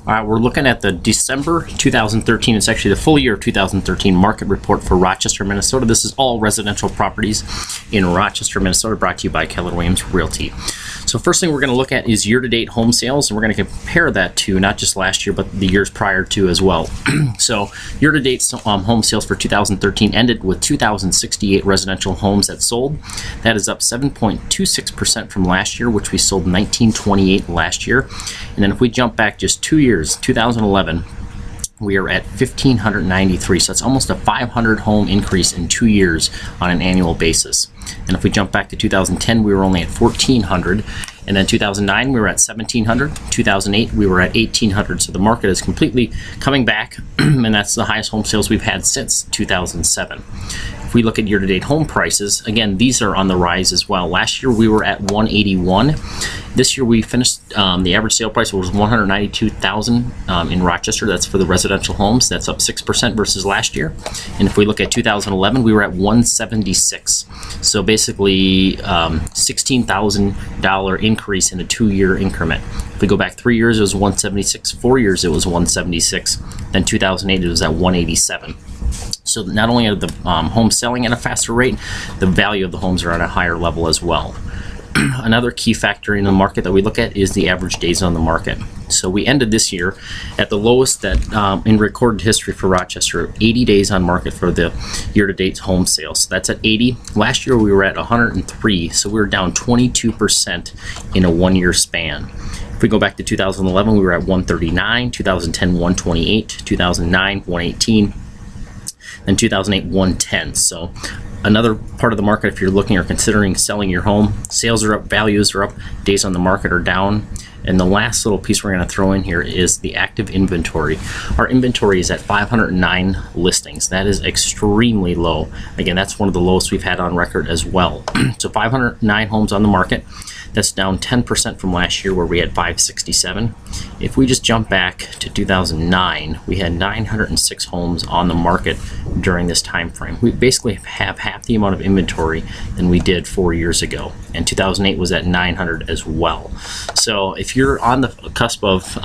All right, we're looking at the December 2013. It's actually the full year of 2013 market report for Rochester, Minnesota. This is all residential properties in Rochester, Minnesota, brought to you by Keller Williams Realty. So first thing we're going to look at is year-to-date home sales, and we're going to compare that to not just last year, but the years prior to as well. So year-to-date home sales for 2013 ended with 2,068 residential homes that sold. That is up 7.26% from last year, which we sold 1,928 last year. And then if we jump back just 2 years, 2011, we are at 1,593, so that's almost a 500 home increase in 2 years on an annual basis. And if we jump back to 2010, we were only at 1,400, and then 2009 we were at 1,700, 2008 we were at 1,800, so the market is completely coming back, and that's the highest home sales we've had since 2007. If we look at year-to-date home prices, again, these are on the rise as well. Last year we were at 181. This year we finished, the average sale price was 192,000 in Rochester. That's for the residential homes. That's up 6% versus last year. And if we look at 2011, we were at 176. So basically $16,000 increase in a 2-year increment. If we go back 3 years, it was 176. 4 years, it was 176. Then 2008, it was at 187. So not only are the homes selling at a faster rate, the value of the homes are at a higher level as well. Another key factor in the market that we look at is the average days on the market. So we ended this year at the lowest that in recorded history for Rochester, 80 days on market for the year-to-date home sales. So that's at 80. Last year we were at 103, so we were down 22% in a 1-year span. If we go back to 2011, we were at 139, 2010 128, 2009 118, and 2008 110. So another part of the market, if you're looking or considering selling your home, sales are up, values are up, days on the market are down. And the last little piece we're going to throw in here is the active inventory. Our inventory is at 509 listings. That is extremely low. Again, that's one of the lowest we've had on record as well. So 509 homes on the market. That's down 10% from last year where we had 567. If we just jump back to 2009, we had 906 homes on the market during this time frame. We basically have half the amount of inventory than we did 4 years ago. And 2008 was at 900 as well. So if you're on the cusp of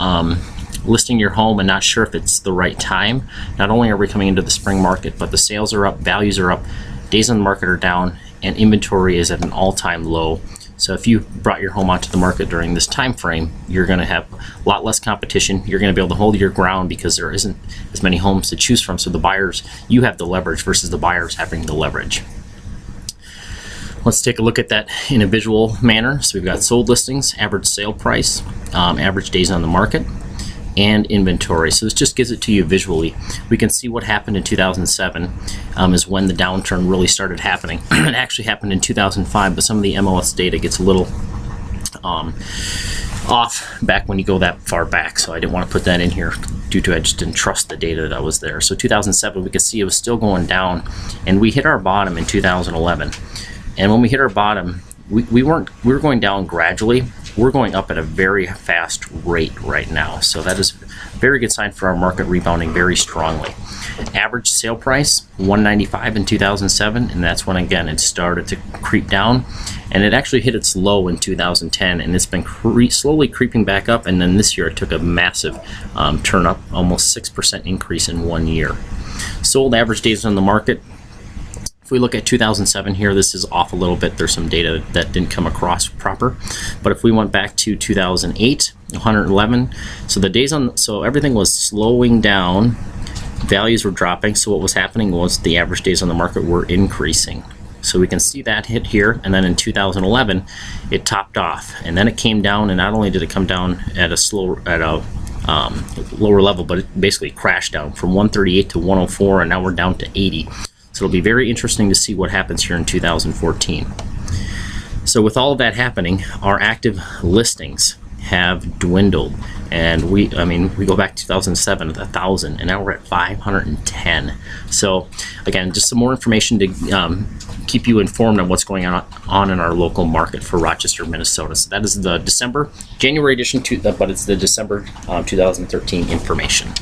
listing your home and not sure if it's the right time, not only are we coming into the spring market, but the sales are up, values are up, days on the market are down, and inventory is at an all-time low. So if you brought your home onto the market during this time frame, you're going to have a lot less competition. You're going to be able to hold your ground because there isn't as many homes to choose from. So the buyers, you have the leverage versus the buyers having the leverage. Let's take a look at that in a visual manner. So we've got sold listings, average sale price, average days on the market, and inventory. So this just gives it to you visually. We can see what happened in 2007 is when the downturn really started happening. It actually happened in 2005, but some of the MLS data gets a little off back when you go that far back, so I didn't want to put that in here due to I just didn't trust the data that was there. So 2007, we could see it was still going down, and we hit our bottom in 2011. And when we hit our bottom, we were going down gradually. We're going up at a very fast rate right now. So that is a very good sign for our market rebounding very strongly. Average sale price, $195 in 2007, and that's when, again, it started to creep down. And it actually hit its low in 2010, and it's been slowly creeping back up, and then this year it took a massive turn up, almost 6% increase in 1 year. Sold average days on the market. If we look at 2007 here, this is off a little bit. There's some data that didn't come across proper. But if we went back to 2008, 111. So the days on, so everything was slowing down. Values were dropping. So what was happening was the average days on the market were increasing. So we can see that hit here, and then in 2011, it topped off, and then it came down. And not only did it come down at a lower level, but it basically crashed down from 138 to 104, and now we're down to 80. So it'll be very interesting to see what happens here in 2014. So with all of that happening, our active listings have dwindled, and we go back to 2007 at 1,000, and now we're at 510. So again, just some more information to keep you informed on what's going on in our local market for Rochester, Minnesota. So that is the January edition, but it's the December 2013 information.